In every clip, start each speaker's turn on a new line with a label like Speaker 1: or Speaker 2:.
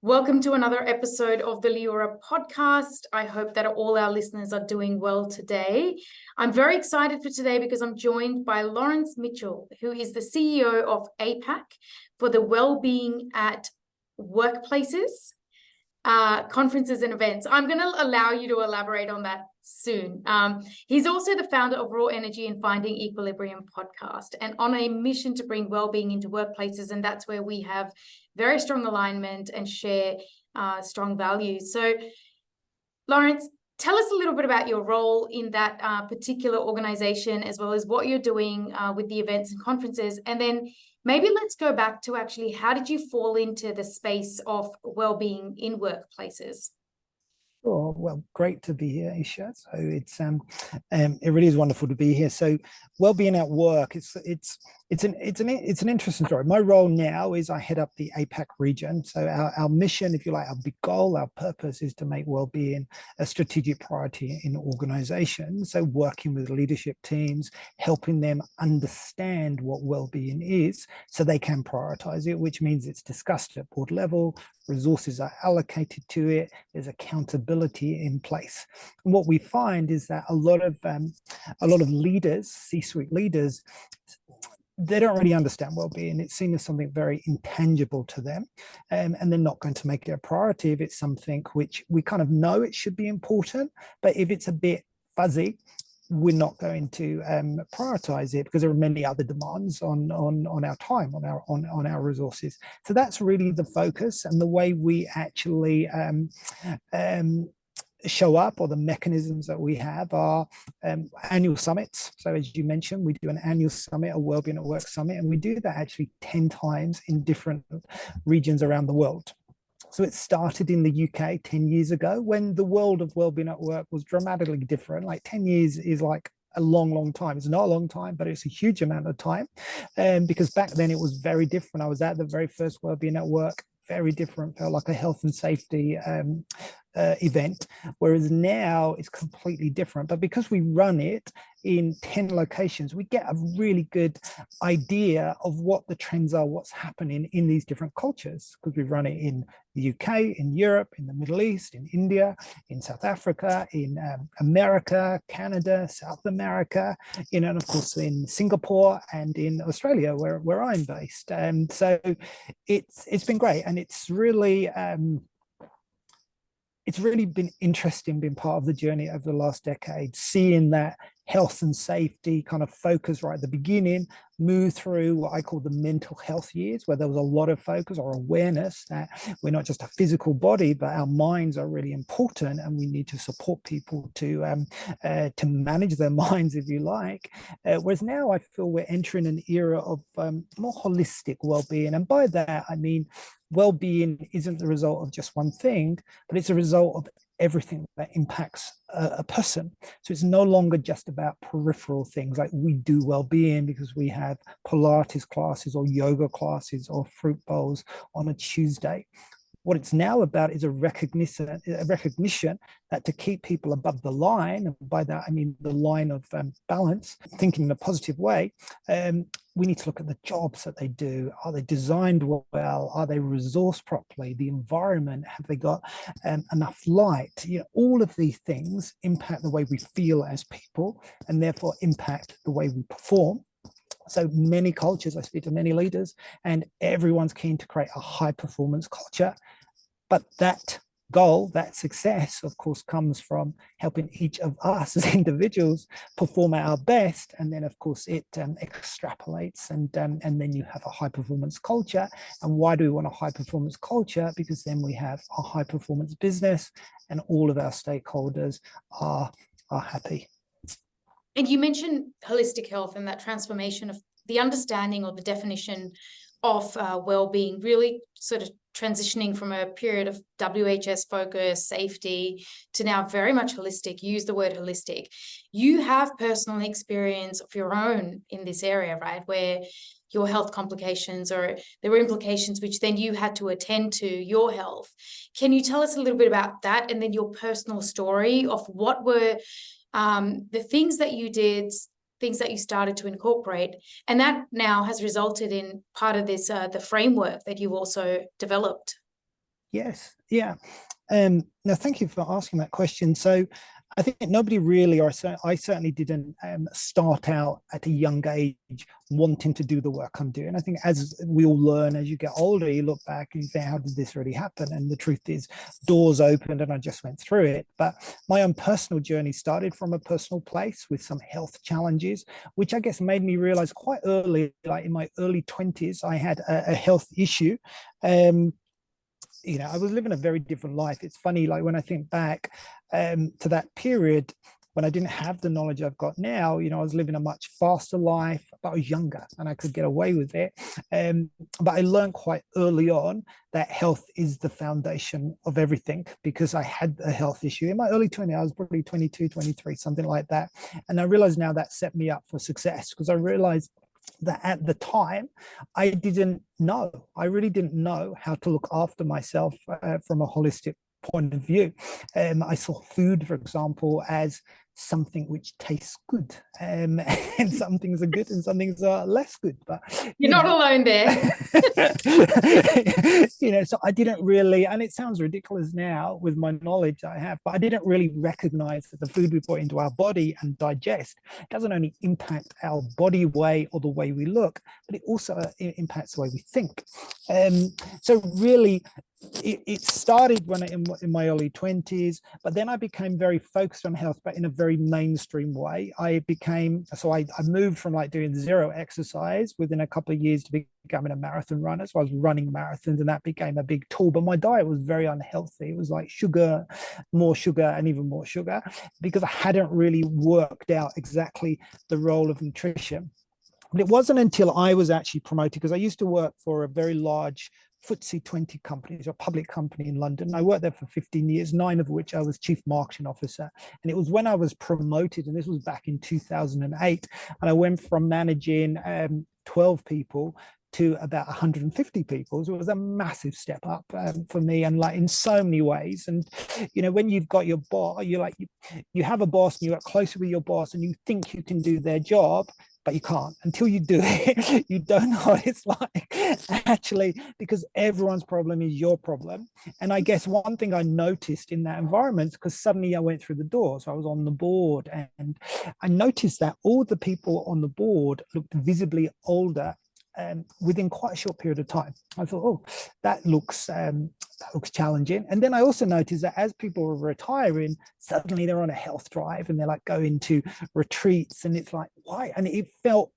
Speaker 1: Welcome to another episode of the Leora podcast. I hope that all our listeners are doing well today. I'm very excited for today because I'm joined by Lawrence Mitchell, who is the CEO of APAC for the Wellbeing at Workplaces, conferences and events. I'm going to allow you to elaborate on that soon. He's also the founder of Raw Energy and Finding Equilibrium podcast, and on a mission to bring wellbeing into workplaces. And that's where we have very strong alignment and share strong values. So, Lawrence, tell us a little bit about your role in that particular organization, as well as what you're doing with the events and conferences. And then maybe let's go back to actually, how did you fall into the space of wellbeing in workplaces?
Speaker 2: Sure. Well, great to be here, Isha. So it really is wonderful to be here. So, wellbeing at work, it's an interesting story. My role now is I head up the APAC region. So our mission, if you like, our big goal, our purpose is to make wellbeing a strategic priority in organizations. So working with leadership teams, helping them understand what wellbeing is, so they can prioritize it, which means it's discussed at board level, resources are allocated to it, there's accountability in place. And what we find is that a lot of leaders, C-suite leaders, they don't really understand well-being. It's seen as something very intangible to them, and they're not going to make it a priority if it's something which we kind of know it should be important, but if it's a bit fuzzy, we're not going to prioritize it because there are many other demands on our time, on our resources. So that's really the focus, and the way we actually show up, or the mechanisms that we have, are annual summits. So as you mentioned, we do an annual summit, a Wellbeing at Work summit, and we do that actually 10 times in different regions around the world. So it started in the UK 10 years ago, when the world of wellbeing at work was dramatically different. Like 10 years is like a long time. It's not a long time, but it's a huge amount of time, because back then it was very different. I was at the very first Wellbeing at Work, very different, felt like a health and safety event, whereas now it's completely different. But because we run it in 10 locations, we get a really good idea of what the trends are, what's happening in these different cultures, because we run it in the UK, in Europe, in the Middle East, in India, in South Africa, in America, Canada, South America, and of course in Singapore and in Australia, where I'm based. And so it's been great, and it's really been interesting being part of the journey over the last decade, seeing that health and safety kind of focus right at the beginning, move through what I call the mental health years, where there was a lot of focus or awareness that we're not just a physical body, but our minds are really important, and we need to support people to manage their minds, if you like. Whereas now I feel we're entering an era of more holistic well-being, and by that I mean well-being isn't the result of just one thing, but it's a result of everything that impacts a person. So it's no longer just about peripheral things, like we do well-being because we have Pilates classes or yoga classes or fruit bowls on a Tuesday. What it's now about is a recognition that to keep people above the line, and by that I mean the line of balance, thinking in a positive way, we need to look at the jobs that they do. Are they designed well? Are they resourced properly? The environment, have they got enough light? All of these things impact the way we feel as people, and therefore impact the way we perform. So many cultures, I speak to many leaders, and everyone's keen to create a high performance culture. But that goal, that success, of course, comes from helping each of us as individuals perform at our best. And then, of course, it extrapolates, and then you have a high performance culture. And why do we want a high performance culture? Because then we have a high performance business, and all of our stakeholders are happy.
Speaker 1: And you mentioned holistic health and that transformation of the understanding or the definition of well-being, really sort of transitioning from a period of WHS focus, safety, to now very much holistic. Use the word holistic. You have personal experience of your own in this area, right? Where your health complications, or there were implications which then you had to attend to your health. Can you tell us a little bit about that, and then your personal story of what were the things that you did, things that you started to incorporate, and that now has resulted in part of this, the framework that you also developed?
Speaker 2: Yes. Yeah. No, thank you for asking that question. So I think nobody really, or I certainly didn't start out at a young age wanting to do the work I'm doing. I think as we all learn, as you get older, you look back and you think, how did this really happen? And the truth is, doors opened and I just went through it. But my own personal journey started from a personal place with some health challenges, which I guess made me realize quite early, like in my early 20s, I had a health issue. I was living a very different life. It's funny, like when I think back to that period when I didn't have the knowledge I've got now, I was living a much faster life, but I was younger and I could get away with it. But I learned quite early on that health is the foundation of everything, because I had a health issue in my early 20s. I was probably 22, 23, something like that. And I realized now that set me up for success, because I realized that at the time I really didn't know how to look after myself from a holistic point of view. I saw food, for example, as something which tastes good, and some things are good and some things are less good, but
Speaker 1: you're not alone there.
Speaker 2: So I didn't really, and it sounds ridiculous now with my knowledge I have, but I didn't really recognize that the food we put into our body and digest doesn't only impact our body weight or the way we look, but it also impacts the way we think. So really, it started when in my early 20s, but then I became very focused on health, but in a very mainstream way. I moved from like doing zero exercise within a couple of years to becoming a marathon runner. So I was running marathons, and that became a big tool. But my diet was very unhealthy. It was like sugar, more sugar, and even more sugar, because I hadn't really worked out exactly the role of nutrition. But it wasn't until I was actually promoted, because I used to work for a very large FTSE 20 company, a public company in London. I worked there for 15 years, 9 of which I was chief marketing officer. And it was when I was promoted, and this was back in 2008, and I went from managing 12 people to about 150 people. So it was a massive step up for me, and like in so many ways. And when you've got your boss, you have a boss and you work closer with your boss and you think you can do their job, but you can't until you do it. You don't know what it's like, actually, because everyone's problem is your problem. And I guess one thing I noticed in that environment, because suddenly I went through the door, so I was on the board, and I noticed that all the people on the board looked visibly older within quite a short period of time. I thought, oh, that looks challenging. And then I also noticed that as people were retiring, suddenly they're on a health drive and they're like going to retreats, and it's like, why? And it felt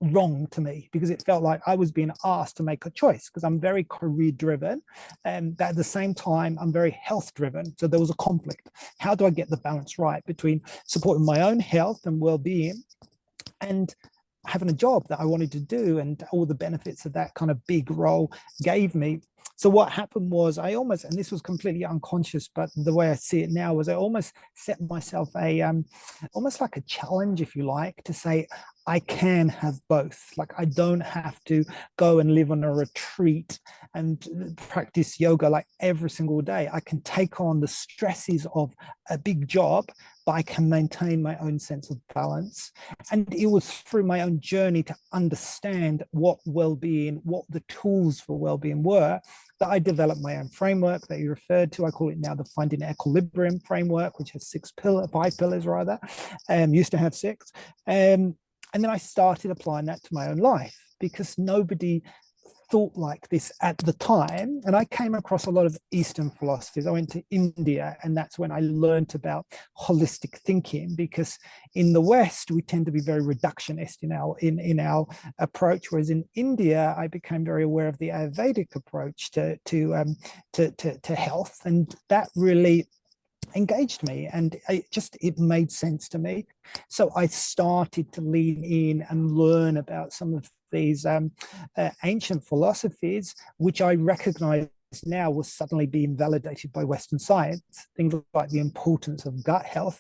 Speaker 2: wrong to me, because it felt like I was being asked to make a choice, because I'm very career driven, and at the same time I'm very health driven. So there was a conflict. How do I get the balance right between supporting my own health and well-being and having a job that I wanted to do, and all the benefits that that kind of big role gave me? So what happened was I almost, and this was completely unconscious, but the way I see it now was I almost set myself almost like a challenge, if you like, to say, I can have both. Like, I don't have to go and live on a retreat and practice yoga like every single day. I can take on the stresses of a big job, but I can maintain my own sense of balance. And it was through my own journey to understand what well-being, what the tools for well-being were, that I developed my own framework that you referred to. I call it now the Finding Equilibrium framework, which has 5 pillars rather. Used to have 6. And then I started applying that to my own life, because nobody thought like this at the time. And I came across a lot of Eastern philosophies. I went to India, and that's when I learned about holistic thinking, because in the West, we tend to be very reductionist in our approach. Whereas in India, I became very aware of the Ayurvedic approach to health. And that really engaged me, and it made sense to me. So I started to lean in and learn about some of these ancient philosophies, which I recognize now was suddenly being validated by Western science. Things like the importance of gut health,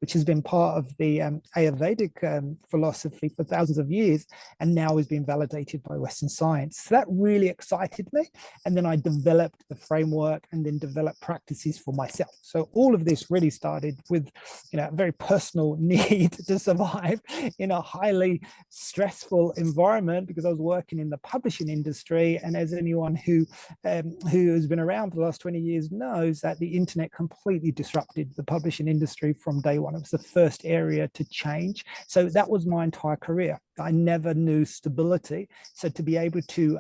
Speaker 2: which has been part of the Ayurvedic philosophy for thousands of years, and now is being validated by Western science. So that really excited me. And then I developed the framework and then developed practices for myself. So all of this really started with, a very personal need to survive in a highly stressful environment, because I was working in the publishing industry. And as anyone who has been around for the last 20 years knows, that the internet completely disrupted the publishing industry from day one. It was the first area to change. So that was my entire career. I never knew stability. So to be able to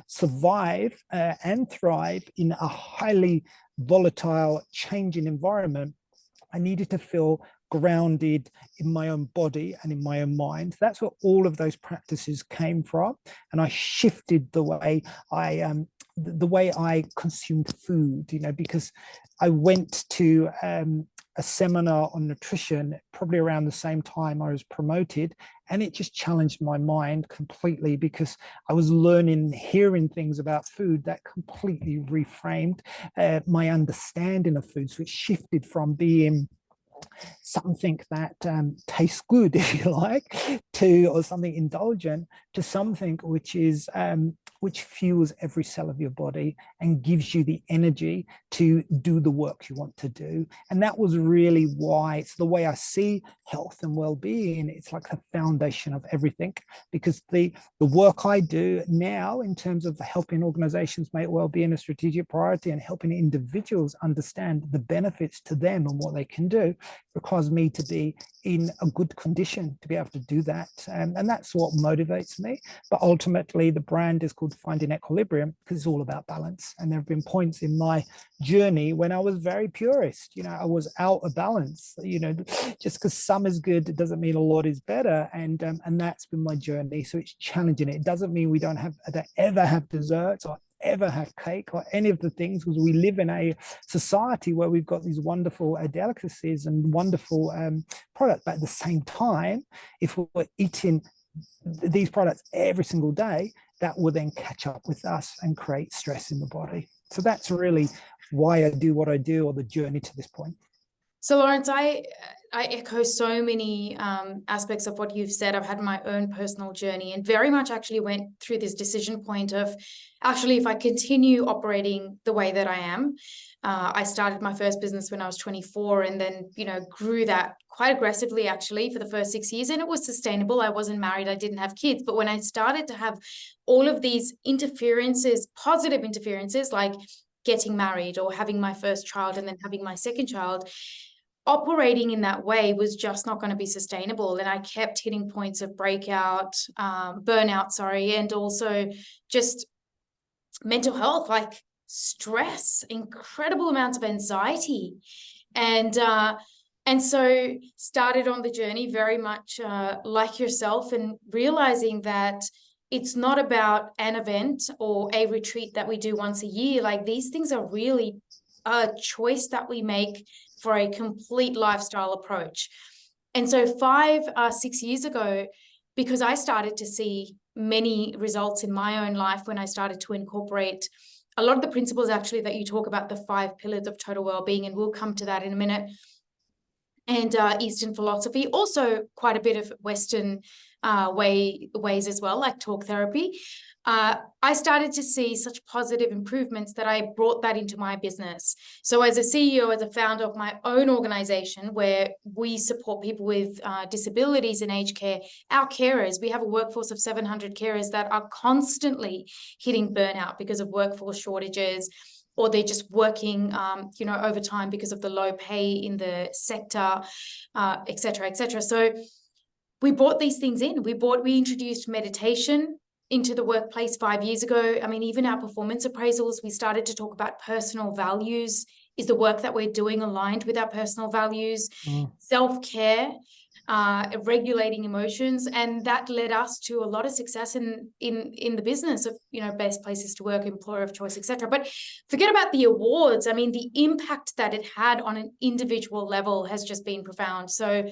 Speaker 2: survive and thrive in a highly volatile, changing environment, I needed to feel grounded in my own body and in my own mind. That's where all of those practices came from. And I shifted the way I consumed food, because I went to a seminar on nutrition probably around the same time I was promoted, and it just challenged my mind completely, because I was learning, hearing things about food that completely reframed my understanding of food. So it shifted from being something that tastes good, if you like, or something indulgent, to something which is which fuels every cell of your body and gives you the energy to do the work you want to do. And that was really why it's the way I see health and well-being. It's like the foundation of everything, because the work I do now in terms of helping organizations make well-being a strategic priority and helping individuals understand the benefits to them and what they can do requires me to be in a good condition to be able to do that. And that's what motivates me. But ultimately, the brand is called Finding Equilibrium because it's all about balance. And there have been points in my journey when I was very purist. I was out of balance. Just because some is good, it doesn't mean a lot is better. And that's been my journey. So it's challenging it. It doesn't mean we don't ever have desserts or ever have cake or any of the things, because we live in a society where we've got these wonderful delicacies and wonderful products. But at the same time, if we're eating these products every single day, that will then catch up with us and create stress in the body. So that's really why I do what I do, or the journey to this point.
Speaker 1: So Lawrence, I echo so many aspects of what you've said. I've had my own personal journey and very much actually went through this decision point of, actually, if I continue operating the way that I am, I started my first business when I was 24 and then, grew that quite aggressively actually for the first 6 years. And it was sustainable. I wasn't married. I didn't have kids. But when I started to have all of these interferences, positive interferences, like getting married or having my first child and then having my second child, operating in that way was just not going to be sustainable. And I kept hitting points of burnout, and also just mental health, like stress, incredible amounts of anxiety. And so started on the journey very much like yourself, and realizing that it's not about an event or a retreat that we do once a year. Like, these things are really a choice that we make for a complete lifestyle approach. And so 6 years ago, because I started to see many results in my own life when I started to incorporate a lot of the principles actually that you talk about, the 5 pillars of total well-being, and we'll come to that in a minute, and Eastern philosophy, also quite a bit of Western ways as well, like talk therapy. I started to see such positive improvements that I brought that into my business. So as a CEO, as a founder of my own organization, where we support people with disabilities in aged care, our carers, we have a workforce of 700 carers that are constantly hitting burnout because of workforce shortages, or they're just working, overtime because of the low pay in the sector, et cetera, et cetera. So we brought these things in. We introduced meditation into the workplace 5 years ago. I mean, even our performance appraisals, we started to talk about personal values. Is the work that we're doing aligned with our personal values? Self-care, regulating emotions, and that led us to a lot of success in the business of, best places to work, employer of choice, etc. But forget about the awards. I mean, the impact that it had on an individual level has just been profound. So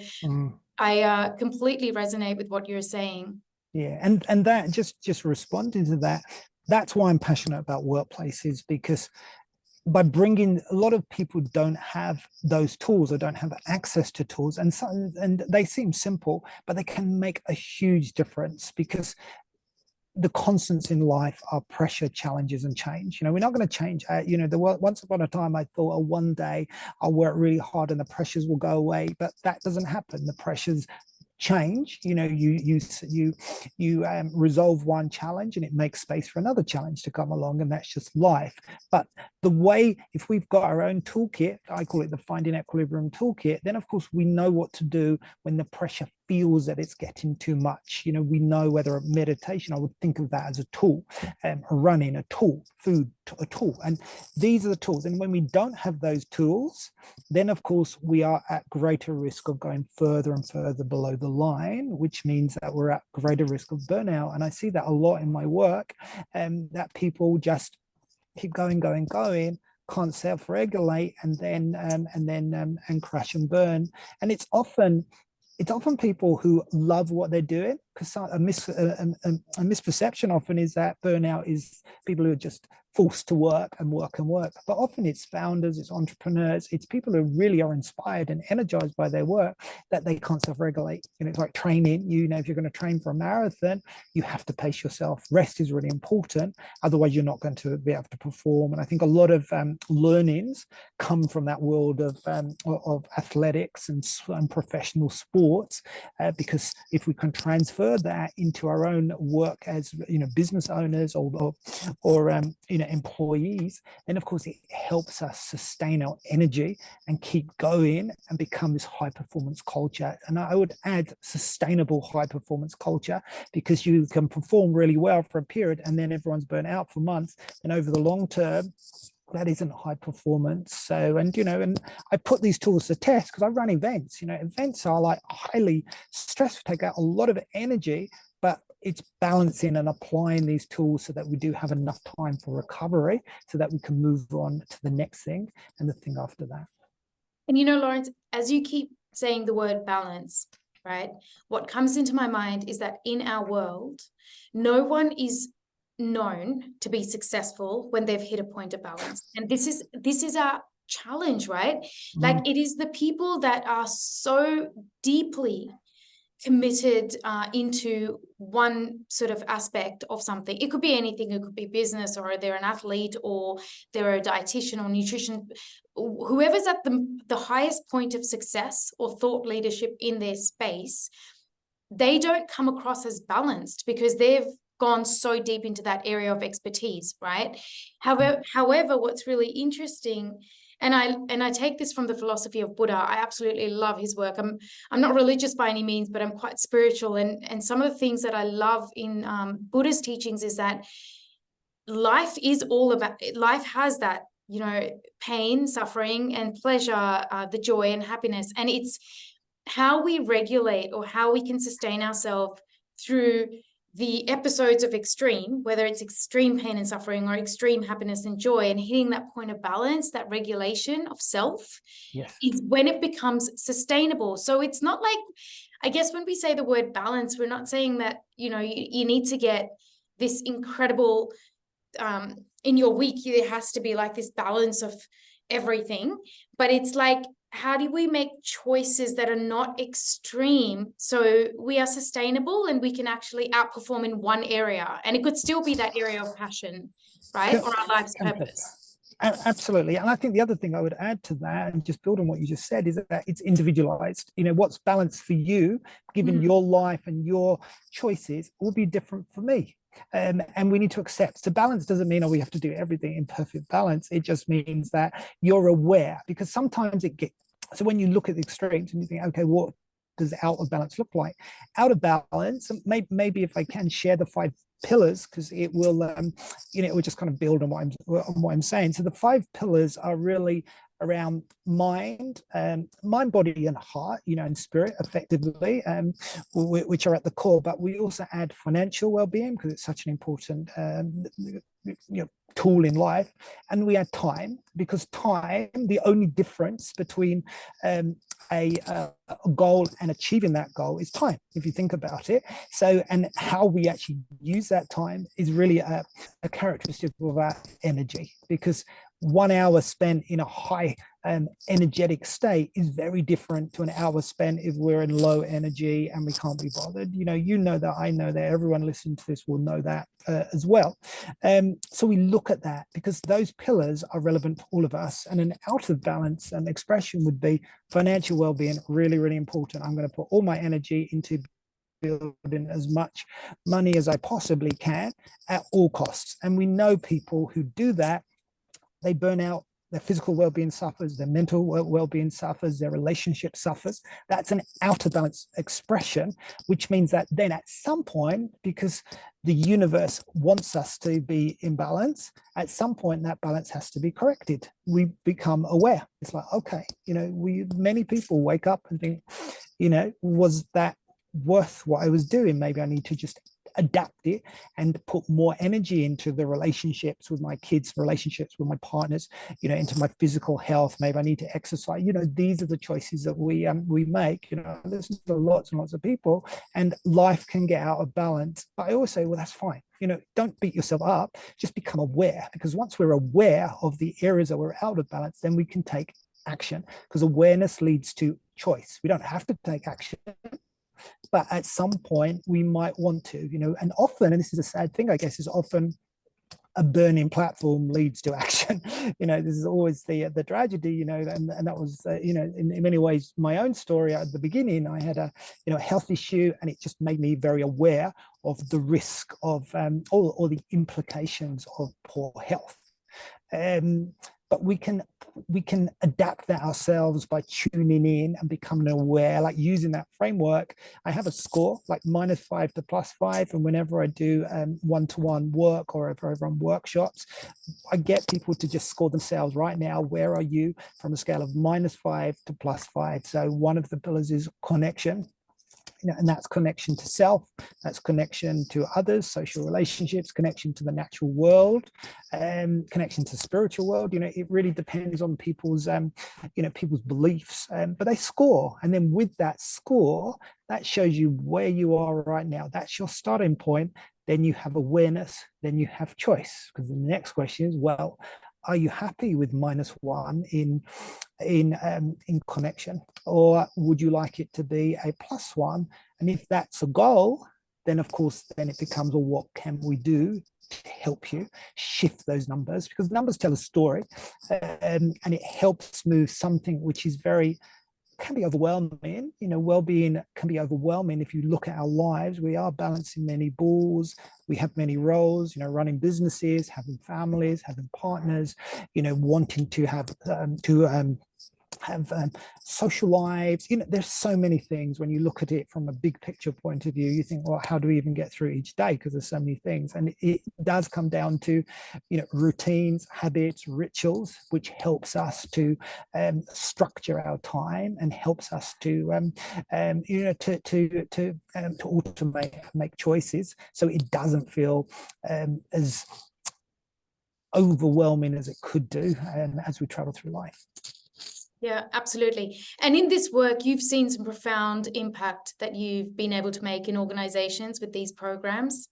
Speaker 1: I completely resonate with what you're saying.
Speaker 2: Yeah, and that just responding to that, that's why I'm passionate about workplaces, because by bringing, a lot of people don't have those tools or don't have access to tools, and they seem simple, but they can make a huge difference, because the constants in life are pressure, challenges, and change. We're not going to change. Once upon a time, I thought, oh, one day I'll work really hard and the pressures will go away, but that doesn't happen. The pressures change. You resolve one challenge and it makes space for another challenge to come along, and that's just life. But the way, if we've got our own toolkit, I call it the Finding Equilibrium toolkit, then of course we know what to do when the pressure feels that it's getting too much. We know whether meditation, I would think of that as a tool, running a tool, food a tool, and these are the tools. And when we don't have those tools, then of course we are at greater risk of going further and further below the line, which means that we're at greater risk of burnout. And I see that a lot in my work, that people just keep going, can't self-regulate, and then crash and burn. And it's often people who love what they're doing, because a misperception often is that burnout is people who are just forced to work. But often it's founders, it's entrepreneurs, it's people who really are inspired and energized by their work that they can't self-regulate. It's like training. If you're going to train for a marathon, you have to pace yourself. Rest is really important. Otherwise, you're not going to be able to perform. And I think a lot of learnings come from that world of athletics and professional sports, because if we can transfer that into our own work as business owners or employees, then of course it helps us sustain our energy and keep going and become this high performance culture. And I would add sustainable high performance culture, because you can perform really well for a period and then everyone's burnt out for months, and over the long term that isn't high performance. So, and I put these tools to test because I run events. Events are like highly stressful, take out a lot of energy, but it's balancing and applying these tools so that we do have enough time for recovery, so that we can move on to the next thing and the thing after that.
Speaker 1: And Lawrence, as you keep saying the word balance, right, what comes into my mind is that in our world, no one is known to be successful when they've hit a point of balance. And this is our challenge, right? Like, it is the people that are so deeply committed into one sort of aspect of something. It could be anything. It could be business, or they're an athlete, or they're a dietitian or nutrition. Whoever's at the highest point of success or thought leadership in their space, they don't come across as balanced because they've gone so deep into that area of expertise, right? However, what's really interesting, and I take this from the philosophy of Buddha. I absolutely love his work. I'm not religious by any means, but I'm quite spiritual. And some of the things that I love in Buddha's teachings is that life has that, pain, suffering, and pleasure, the joy and happiness. And it's how we regulate or how we can sustain ourselves through the episodes of extreme, whether it's extreme pain and suffering or extreme happiness and joy, and hitting that point of balance, that regulation of self,
Speaker 2: yes,
Speaker 1: is when it becomes sustainable. So it's not like, I guess when we say the word balance, we're not saying that, you need to get this incredible, in your week, there has to be like this balance of everything, but it's like, how do we make choices that are not extreme so we are sustainable and we can actually outperform in one area? And it could still be that area of passion, right? Or our life's purpose.
Speaker 2: Absolutely. And I think the other thing I would add to that, and just build on what you just said, is that it's individualized. What's balanced for you, given your life and your choices, will be different for me. And we need to accept. So balance doesn't mean, we have to do everything in perfect balance. It just means that you're aware, because sometimes so when you look at the extremes and you think, okay, what does out of balance look like? Out of balance, maybe if I can share the 5 pillars, because it will, it will just kind of build on what I'm saying. So the 5 pillars are really around mind, body, and heart, and spirit, effectively, which are at the core. But we also add financial well-being, because it's such an important tool in life, and we add time, because time, the only difference between a goal and achieving that goal is time, if you think about it. So, and how we actually use that time is really a characteristic of our energy, because 1 hour spent in a high energetic state is very different to an hour spent if we're in low energy and we can't be bothered. You know that, I know that, everyone listening to this will know that as well. So we look at that because those pillars are relevant for all of us. And an out of balance expression would be financial well-being, really, really important. I'm going to put all my energy into building as much money as I possibly can at all costs. And we know people who do that, they burn out. Their physical well-being suffers, their mental well-being suffers, their relationship suffers. That's an out of balance expression, which means that then at some point, because the universe wants us to be in balance, at some point that balance has to be corrected. We become aware. It's like, okay, many people wake up and think, was that worth what I was doing? Maybe I need to just adapt it and put more energy into the relationships with my kids, relationships with my partners, into my physical health. Maybe I need to exercise. These are the choices that we make. There's lots and lots of people, and life can get out of balance. But I always say, well, that's fine. Don't beat yourself up. Just become aware, because once we're aware of the areas that we're out of balance, then we can take action, because awareness leads to choice. We don't have to take action, but at some point we might want to, and often, and this is a sad thing, I guess, is often a burning platform leads to action. This is always the tragedy, and that was, in many ways my own story at the beginning. I had a health issue, and it just made me very aware of the risk of all the implications of poor health. But we can adapt that ourselves by tuning in and becoming aware, like using that framework. I have a score like -5 to +5, and whenever I do one-to-one work or if I run workshops, I get people to just score themselves right now. Where are you from a scale of -5 to +5? So one of the pillars is connection. And that's connection to self, that's connection to others, social relationships, connection to the natural world, connection to spiritual world. It really depends on people's, people's beliefs, but they score. And then with that score, that shows you where you are right now. That's your starting point. Then you have awareness, then you have choice. Because the next question is, well, are you happy with -1 in connection, or would you like it to be a +1? And if that's a goal, then of course, then it becomes, well, what can we do to help you shift those numbers? Because numbers tell a story, and it helps move something which is can be overwhelming. Well-being can be overwhelming. If you look at our lives, we are balancing many balls. We have many roles, running businesses, having families, having partners, wanting to have social lives. There's so many things. When you look at it from a big picture point of view, you think, well, how do we even get through each day? Because there's so many things. And it does come down to routines, habits, rituals, which helps us to structure our time and helps us to automate, make choices, so it doesn't feel as overwhelming as it could do as we travel through life.
Speaker 1: Yeah, absolutely. And in this work, you've seen some profound impact that you've been able to make in organizations with these programs.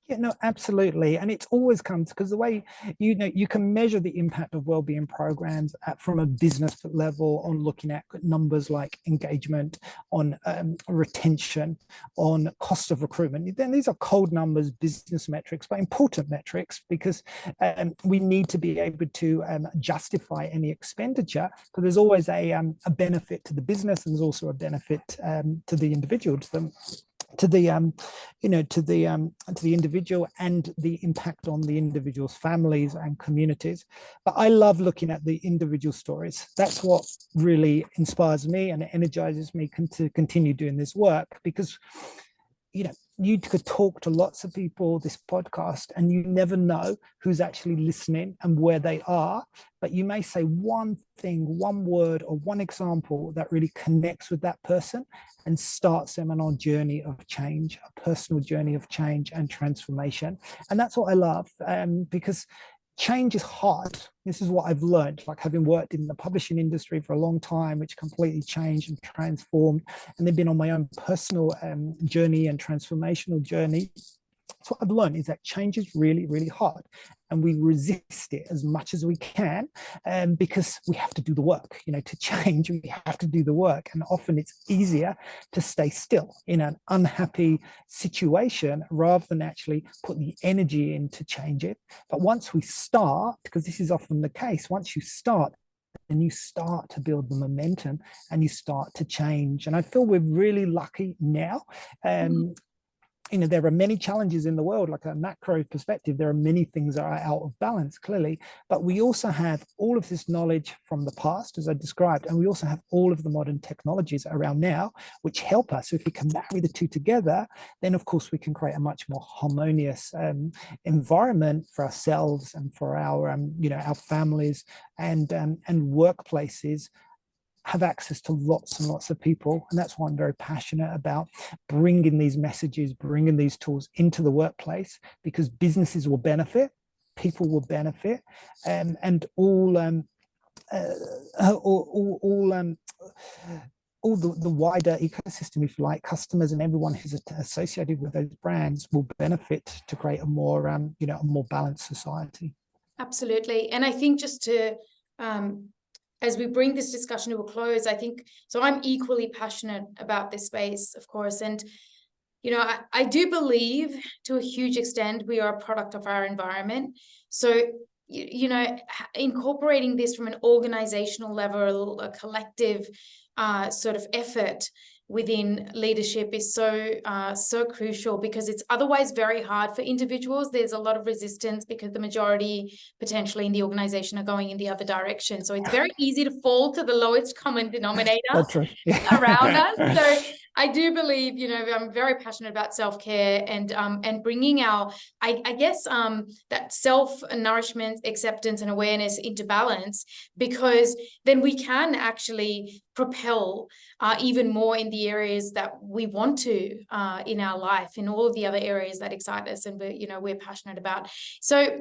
Speaker 2: Yeah, no, absolutely. And it always comes because the way, you can measure the impact of wellbeing programs from a business level on looking at numbers like engagement, on retention, on cost of recruitment. Then these are cold numbers, business metrics, but important metrics, because we need to be able to justify any expenditure. So there's always a benefit to the business, and there's also a benefit to the individual, to the individual, and the impact on the individual's families and communities. But I love looking at the individual stories. That's what really inspires me and energizes me to continue doing this work, because you could talk to lots of people, this podcast, and you never know who's actually listening and where they are. But you may say one thing, one word, or one example that really connects with that person and starts them on a journey of change, a personal journey of change and transformation. And that's what I love, because change is hard. This is what I've learned, like having worked in the publishing industry for a long time, which completely changed and transformed, and then been on my own personal journey and transformational journey. what I've learned is that change is really, really hard, and we resist it as much as we can, because we have to do the work. To change, we have to do the work, and often it's easier to stay still in an unhappy situation rather than actually put the energy in to change it. But once we start, because this is often the case, once you start, and you start to build the momentum and you start to change. And I feel we're really lucky now. There are many challenges in the world, like a macro perspective. There are many things that are out of balance, clearly, but we also have all of this knowledge from the past, as I described, and we also have all of the modern technologies around now, which help us. So if we can marry the two together, then of course we can create a much more harmonious environment for ourselves and for our families and workplaces, have access to lots and lots of people. And that's why I'm very passionate about bringing these messages, bringing these tools into the workplace, because businesses will benefit, people will benefit, and all the wider ecosystem, if you like, customers and everyone who's associated with those brands will benefit to create a more, a more balanced society.
Speaker 1: Absolutely. And I think just to, as we bring this discussion to a close, I think, so I'm equally passionate about this space, of course. And, I do believe to a huge extent, we are a product of our environment. So, incorporating this from an organizational level, a collective sort of effort within leadership is so crucial, because it's otherwise very hard for individuals. There's a lot of resistance because the majority potentially in the organization are going in the other direction. So it's very easy to fall to the lowest common denominator around us. So I do believe, I'm very passionate about self-care and bringing our, I guess, that self-nourishment, acceptance and awareness into balance, because then we can actually propel even more in the areas that we want to in our life, in all of the other areas that excite us and we're passionate about. So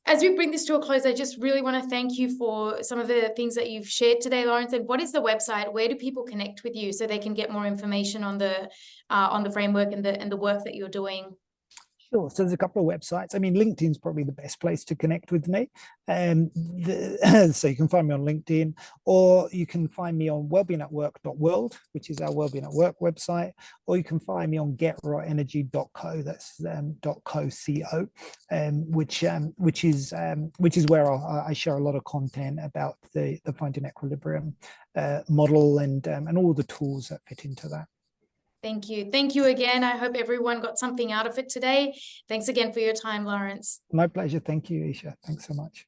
Speaker 1: as we bring this to a close, I just really want to thank you for some of the things that you've shared today, Lawrence. And what is the website? Where do people connect with you so they can get more information on the framework and the work that you're doing?
Speaker 2: Sure. So there's a couple of websites. I mean, LinkedIn's probably the best place to connect with me. So you can find me on LinkedIn, or you can find me on wellbeingatwork.world, which is our Wellbeing at Work website, or you can find me on getrawenergy.co. That's .co, which is where I share a lot of content about the Finding Equilibrium model and all the tools that fit into that.
Speaker 1: Thank you. Thank you again. I hope everyone got something out of it today. Thanks again for your time, Lawrence.
Speaker 2: My pleasure. Thank you, Isha. Thanks so much.